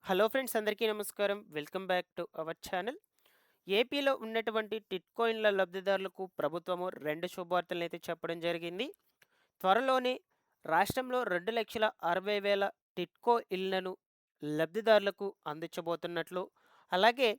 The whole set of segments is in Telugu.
హలో ఫ్రెండ్స్, అందరికీ నమస్కారం. Welcome back to our channel. ఏపీలో ఉన్నటువంటి టిట్కోయిన్ల లబ్ధిదారులకు ప్రభుత్వము 2 శుభవార్తలనైతే చెప్పడం జరిగింది. త్వరలోనే రాష్ట్రంలో 2,60,000 టిట్కో ఇళ్లను లబ్ధిదారులకు అందించబోతున్నట్లు, అలాగే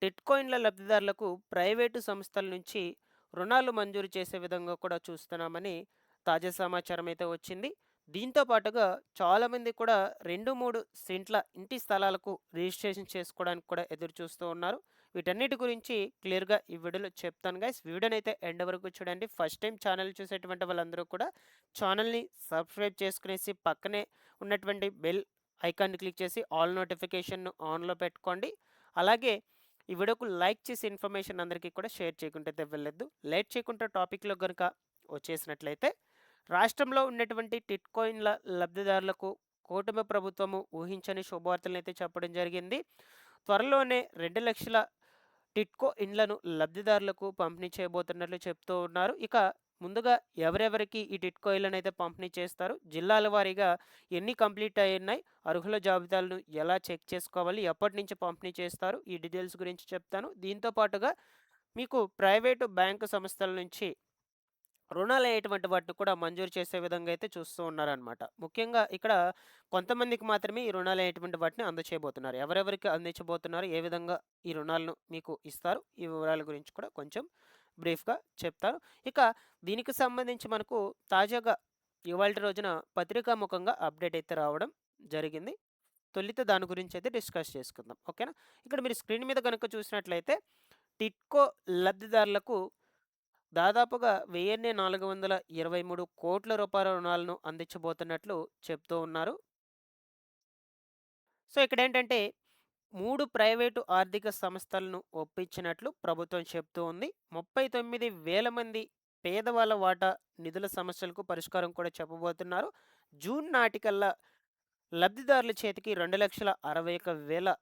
టిట్కోయిన్ల లబ్ధిదారులకు ప్రైవేటు సంస్థల నుంచి రుణాలు మంజూరు చేసే విధంగా కూడా చూస్తున్నామని తాజా సమాచారం అయితే వచ్చింది. దీంతో పాటుగా చాలామంది కూడా 2, 3 సెంట్ల ఇంటి స్థలాలకు రిజిస్ట్రేషన్ చేసుకోవడానికి కూడా ఎదురు చూస్తూ ఉన్నారు. వీటన్నిటి గురించి క్లియర్‌గా ఈ వీడియోలో చెప్తాను గైస్. వీడియోనైతే ఎండ్ వరకు చూడండి. ఫస్ట్ టైం ఛానల్ చూసేటువంటి వాళ్ళందరూ కూడా ఛానల్‌ని సబ్స్క్రైబ్ చేసుకునేసి పక్కనే ఉన్నటువంటి బెల్ ఐకాన్‌ని క్లిక్ చేసి ఆల్ నోటిఫికేషన్‌ను ఆన్‌లో పెట్టుకోండి. అలాగే ఈ వీడియోకు లైక్ చేసి ఇన్ఫర్మేషన్ అందరికీ కూడా షేర్ చేయకుంటే వెళ్ళొద్దు. లేట్ చేయకుండా టాపిక్‌లో గనుక వచ్చేసినట్లయితే, రాష్ట్రంలో ఉన్నటువంటి టిట్కోయిన్ల లబ్ధిదారులకు కూటమి ప్రభుత్వము ఊహించని శుభవార్తలనైతే చెప్పడం జరిగింది. త్వరలోనే 2,00,000 టిట్కో ఇండ్లను లబ్ధిదారులకు పంపిణీ చేయబోతున్నట్లు చెప్తూ ఉన్నారు. ఇక ముందుగా ఎవరెవరికి ఈ టిట్కో ఇళ్లనైతే పంపిణీ చేస్తారు, జిల్లాల వారీగా ఎన్ని కంప్లీట్ అయ్యున్నాయి, అర్హుల జాబితాలను ఎలా చెక్ చేసుకోవాలి, ఎప్పటినుంచి పంపిణీ చేస్తారు, ఈ డీటెయిల్స్ గురించి చెప్తాను. దీంతో పాటుగా మీకు ప్రైవేటు బ్యాంకు సంస్థల నుంచి రుణాలయ్యేటువంటి వాటిని కూడా మంజూరు చేసే విధంగా అయితే చూస్తూ ఉన్నారనమాట. ముఖ్యంగా ఇక్కడ కొంతమందికి మాత్రమే ఈ రుణాలయ్యేటువంటి వాటిని అందచేయబోతున్నారు. ఎవరెవరికి అందించబోతున్నారు, ఏ విధంగా ఈ రుణాలను మీకు ఇస్తారు, ఈ వివరాల గురించి కూడా కొంచెం బ్రీఫ్‌గా చెప్తాను. ఇక దీనికి సంబంధించి మనకు తాజాగా ఇవాల్టి రోజున పత్రికాముఖంగా అప్డేట్ అయితే రావడం జరిగింది. తొలిత దాని గురించి అయితే డిస్కస్ చేసుకుందాం. ఓకేనా? ఇక్కడ మీరు స్క్రీన్ మీద గనుక చూసినట్లయితే టిడ్కో లబ్ధిదారులకు దాదాపుగా 1,423 రూపాయల రుణాలను అందించబోతున్నట్లు చెప్తూ ఉన్నారు. సో, ఇక్కడేంటంటే 3 ప్రైవేటు ఆర్థిక సంస్థలను ఒప్పించినట్లు ప్రభుత్వం చెప్తూ ఉంది. 39,000 మంది పేదవాళ్ళ వాటా నిధుల సమస్యలకు పరిష్కారం కూడా చెప్పబోతున్నారు. జూన్ నాటికల్లా లబ్ధిదారుల చేతికి 2,61,000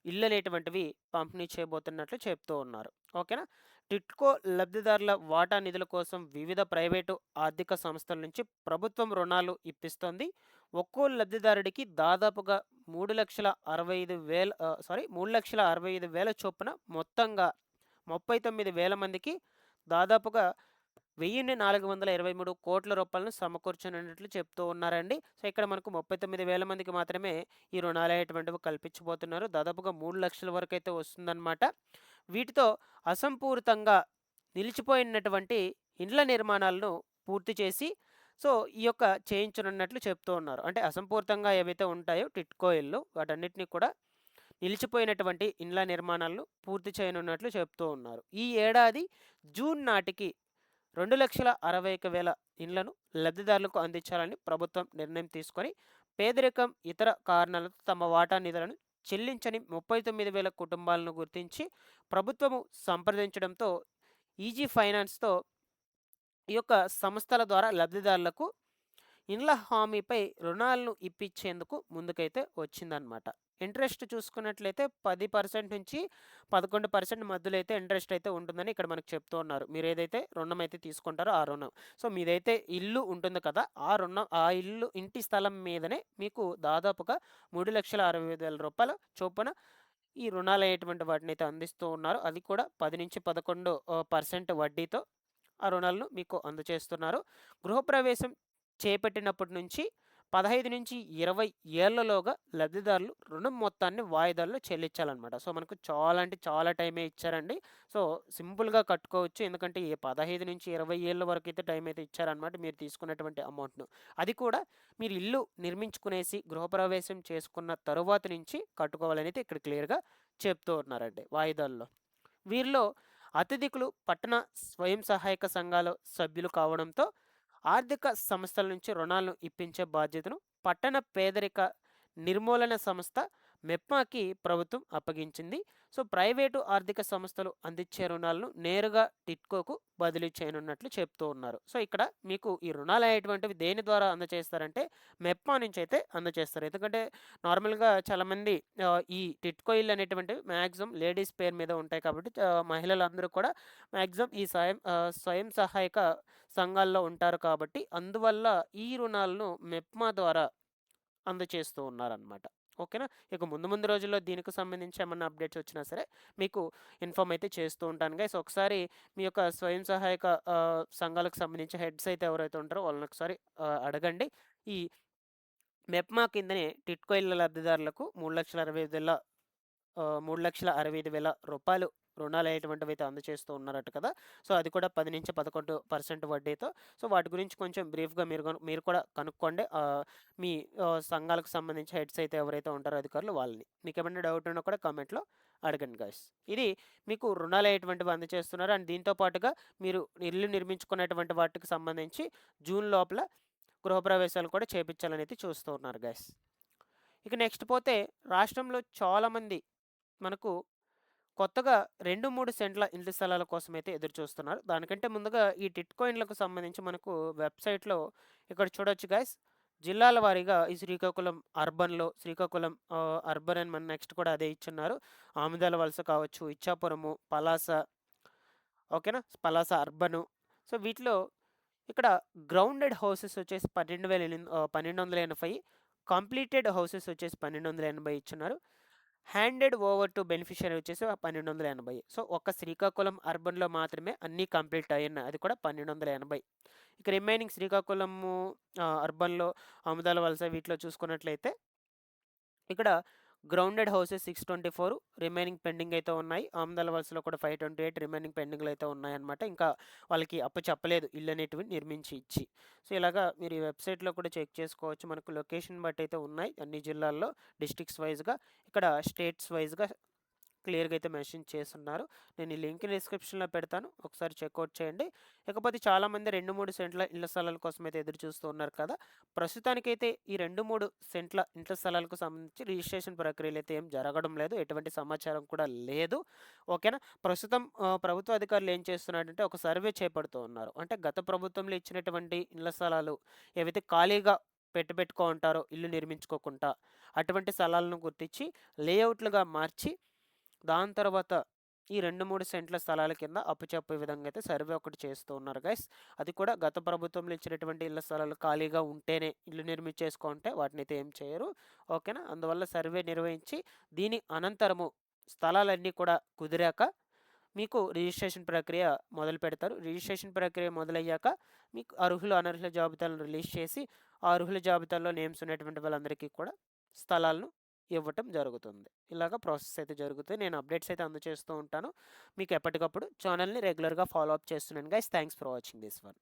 ఇళ్ళనేటువంటివి పంపిణీ చేయబోతున్నట్లు చెప్తూ ఉన్నారు. ఓకేనా? టిడ్కో లబ్ధిదారుల వాటా నిధుల కోసం వివిధ ప్రైవేటు ఆర్థిక సంస్థల నుంచి ప్రభుత్వం రుణాలు ఇప్పిస్తోంది. ఒక్కో లబ్ధిదారుడికి దాదాపుగా 3,65,000 చొప్పున మొత్తంగా 39,000 మందికి దాదాపుగా 1,423 రూపాయలను సమకూర్చనున్నట్లు చెప్తూ ఉన్నారండి. సో, ఇక్కడ మనకు 39,000 మందికి మాత్రమే ఈ రుణాలనేటువంటివి కల్పించబోతున్నారు. దాదాపుగా 3,00,000 వరకైతే వస్తుందన్నమాట. వీటితో అసంపూరితంగా నిలిచిపోయినటువంటి ఇండ్ల నిర్మాణాలను పూర్తి చేసి, సో, ఈ యొక్క చేయించనున్నట్లు చెప్తూ ఉన్నారు. అంటే అసంపూరితంగా ఏవైతే ఉంటాయో టిడ్కో ఇళ్ళు, వాటన్నిటిని కూడా నిలిచిపోయినటువంటి ఇండ్ల నిర్మాణాలను పూర్తి చేయనున్నట్లు చెప్తూ ఉన్నారు. ఈ ఏడాది జూన్ నాటికి 2,61,000 ఇండ్లను లబ్ధిదారులకు అందించాలని ప్రభుత్వం నిర్ణయం తీసుకొని, పేదరికం, ఇతర కారణాలతో తమ వాటా నిధులను చెల్లించని 39,000 కుటుంబాలను గుర్తించి ప్రభుత్వము సంప్రదించడంతో ఈజీ ఫైనాన్స్‌తో ఈ యొక్క సంస్థల ద్వారా లబ్ధిదారులకు ఇండ్ల హామీపై రుణాలను ఇప్పించేందుకు ముందుకైతే వచ్చిందనమాట. ఇంట్రెస్ట్ చూసుకున్నట్లయితే 10% నుంచి 11% మధ్యలో అయితే ఇంట్రెస్ట్ అయితే ఉంటుందని ఇక్కడ మనకు చెప్తూ ఉన్నారు. మీరేదైతే రుణం అయితే తీసుకుంటారో ఆ రుణం. సో, మీదైతే ఇల్లు ఉంటుంది కదా! ఆ ఇంటి స్థలం మీదనే మీకు దాదాపుగా రూ. 3,60,000 చొప్పున ఈ రుణాలనేటువంటి వాటినైతే అందిస్తూ ఉన్నారు. అది కూడా 10-11% వడ్డీతో ఆ రుణాలను మీకు అందజేస్తున్నారు. గృహప్రవేశం చేపట్టినప్పటి నుంచి 15-20 ఏళ్లలోగా లబ్ధిదారులు రుణం మొత్తాన్ని వాయిదాల్లో చెల్లించాలన్నమాట. సో, మనకు చాలా అంటే చాలా టైమే ఇచ్చారండి. సో, సింపుల్‌గా కట్టుకోవచ్చు. ఎందుకంటే ఈ 15-20 ఏళ్ల వరకైతే టైం అయితే ఇచ్చారన్నమాట మీరు తీసుకున్నటువంటి అమౌంట్‌ను. అది కూడా మీరు ఇల్లు నిర్మించుకునేసి గృహప్రవేశం చేసుకున్న తరువాత నుంచి కట్టుకోవాలనైతే ఇక్కడ క్లియర్‌గా చెప్తూ ఉన్నారండి వాయిదాల్లో. వీరిలో అతిథికులు పట్టణ స్వయం సహాయక సంఘాల సభ్యులు కావడంతో ఆర్థిక సంస్థల నుంచి రుణాలను ఇప్పించే బాధ్యతను పట్టణ పేదరిక నిర్మూలన సంస్థ మెప్మాకి ప్రభుత్వం అప్పగించింది. సో, ప్రైవేటు ఆర్థిక సంస్థలు అందించే రుణాలను నేరుగా టిడ్కోకు బదిలీ చేయనున్నట్లు చెప్తూ ఉన్నారు. సో, ఇక్కడ మీకు ఈ రుణాలు అనేటువంటివి దేని ద్వారా అందజేస్తారంటే మెప్మా నుంచి అయితే అందజేస్తారు. ఎందుకంటే నార్మల్‌గా చాలామంది ఈ టిడ్కో ఇల్లు అనేటువంటివి మ్యాక్సిమం లేడీస్ పేరు మీద ఉంటాయి కాబట్టి మహిళలందరూ కూడా మ్యాక్సిమం ఈ స్వయం సహాయక సంఘాల్లో ఉంటారు కాబట్టి అందువల్ల ఈ రుణాలను మెప్మా ద్వారా అందజేస్తూ ఉన్నారనమాట. ఓకేనా? ఇక ముందు ముందు రోజుల్లో దీనికి సంబంధించి ఏమన్నా అప్డేట్స్ వచ్చినా సరే మీకు ఇన్ఫార్మ్ అయితే చేస్తూ ఉంటాను గైస్. ఒకసారి మీ యొక్క స్వయం సహాయక సంఘాలకు సంబంధించి హెడ్స్ అయితే ఎవరైతే ఉంటారో వాళ్ళని ఒకసారి అడగండి. ఈ మెప్మా కిందనే టిట్కో ఇళ్ల లబ్ధిదారులకు 3,65,000 రూపాయలు రుణాలనేటువంటివైతే అందజేస్తూ ఉన్నారట కదా! సో, అది కూడా 10-11% వడ్డీతో. సో, వాటి గురించి కొంచెం బ్రీఫ్‌గా మీరు కూడా కనుక్కోండి. మీ సంఘాలకు సంబంధించి హెడ్స్ అయితే ఎవరైతే ఉంటారో అధికారులు వాళ్ళని. మీకేమైనా డౌట్ ఉన్నా కూడా కామెంట్‌లో అడగండి గైస్. ఇది మీకు రుణాలనేటువంటివి అందజేస్తున్నారు. అండ్ దీంతో పాటుగా మీరు ఇల్లు నిర్మించుకునేటువంటి వాటికి సంబంధించి జూన్ లోపల గృహప్రవేశాలు కూడా చేపించాలనైతే చూస్తూ ఉన్నారు గైస్. ఇక నెక్స్ట్ పోతే రాష్ట్రంలో చాలామంది మనకు కొత్తగా 2, 3 సెంట్ల ఇంటి స్థలాల కోసమైతే ఎదురు చూస్తున్నారు. దానికంటే ముందుగా ఈ టిట్కో ఇండ్లకు సంబంధించి మనకు వెబ్‌సైట్‌లో ఇక్కడ చూడొచ్చు గైస్. జిల్లాల వారీగా ఈ శ్రీకాకుళం అర్బన్‌లో శ్రీకాకుళం అర్బన్ అని మన నెక్స్ట్ కూడా అదే ఇచ్చున్నారు. ఆముదాల వలస కావచ్చు, ఇచ్చాపురము, పలాస ఓకేనా? పలాస అర్బను. సో, వీటిలో ఇక్కడ గ్రౌండెడ్ హౌసెస్ వచ్చేసి 1280, కంప్లీటెడ్ హౌసెస్ వచ్చేసి 1280 ఇచ్చున్నారు. హ్యాండెడ్ ఓవర్ టు బెనిఫిషియరీ వచ్చేసి 1280. సో, ఒక్క శ్రీకాకుళం అర్బన్‌లో మాత్రమే అన్నీ కంప్లీట్ అయ్యున్నాయి. అది కూడా 1280. ఇక రిమైనింగ్ శ్రీకాకుళము అర్బన్‌లో ఆముదాల వలస వీటిలో చూసుకున్నట్లయితే ఇక్కడ గ్రౌండెడ్ హౌసెస్ 624 రిమైనింగ్ పెండింగ్ అయితే ఉన్నాయి. ఆముదాల వలసలో కూడా 528 రిమైనింగ్ పెండింగ్‌లో అయితే ఉన్నాయన్నమాట. ఇంకా వాళ్ళకి అప్పచెప్పలేదు ఇల్లు అనేటివి నిర్మించి ఇచ్చి. సో, ఇలాగా మీరు ఈ వెబ్‌సైట్‌లో కూడా చెక్ చేసుకోవచ్చు. మనకు లొకేషన్ బట్టి అయితే ఉన్నాయి అన్ని జిల్లాల్లో డిస్ట్రిక్ట్స్ వైస్‌గా. ఇక్కడ స్టేట్స్ వైస్‌గా క్లియర్‌గా అయితే మెన్షన్ చేసున్నారు. నేను ఈ లింక్ డిస్క్రిప్షన్‌లో పెడతాను. ఒకసారి చెక్‌ఔట్ చేయండి. ఇకపోతే చాలామంది 2, 3 సెంట్ల ఇళ్ల స్థలాల కోసం అయితే ఎదురు చూస్తూ ఉన్నారు కదా! ప్రస్తుతానికైతే ఈ 2, 3 సెంట్ల ఇంట్ల స్థలాలకు సంబంధించి రిజిస్ట్రేషన్ ప్రక్రియలు అయితే ఏం జరగడం లేదు. ఎటువంటి సమాచారం కూడా లేదు. ఓకేనా? ప్రస్తుతం ప్రభుత్వ అధికారులు ఏం చేస్తున్నారంటే ఒక సర్వే చేపడుతూ ఉన్నారు. అంటే గత ప్రభుత్వంలో ఇచ్చినటువంటి ఇళ్ల స్థలాలు ఏవైతే ఖాళీగా పెట్టుకో ఉంటారో ఇల్లు నిర్మించుకోకుండా అటువంటి స్థలాలను గుర్తించి లేఅవుట్లుగా మార్చి దాని తర్వాత ఈ 2, 3 సెంట్ల స్థలాల కింద అప్పుచెప్పే విధంగా అయితే సర్వే ఒకటి చేస్తూ ఉన్నారు గైస్. అది కూడా గత ప్రభుత్వంలో ఇచ్చినటువంటి ఇళ్ల స్థలాలు ఖాళీగా ఉంటేనే ఇల్లు నిర్మించేసుకుంటే వాటిని అయితే ఏం చేయరు. ఓకేనా? అందువల్ల సర్వే నిర్వహించి దీని అనంతరము స్థలాలన్నీ కూడా కుదిరాక మీకు రిజిస్ట్రేషన్ ప్రక్రియ మొదలు పెడతారు. రిజిస్ట్రేషన్ ప్రక్రియ మొదలయ్యాక మీకు అర్హులు, అనర్హుల జాబితాలను రిలీజ్ చేసి ఆ అర్హుల జాబితాలో నేమ్స్ ఉన్నటువంటి వాళ్ళందరికీ కూడా స్థలాలను ఇవ్వటం జరుగుతుంది. ఇలాగ ప్రాసెస్ అయితే జరుగుతుంది. నేను అప్డేట్స్ అయితే అందజేస్తూ ఉంటాను. మీకు ఎప్పటికప్పుడు ఛానల్‌ని రెగ్యులర్‌గా ఫాలో అప్ చేస్తున్నాను guys. Thanks for watching this one.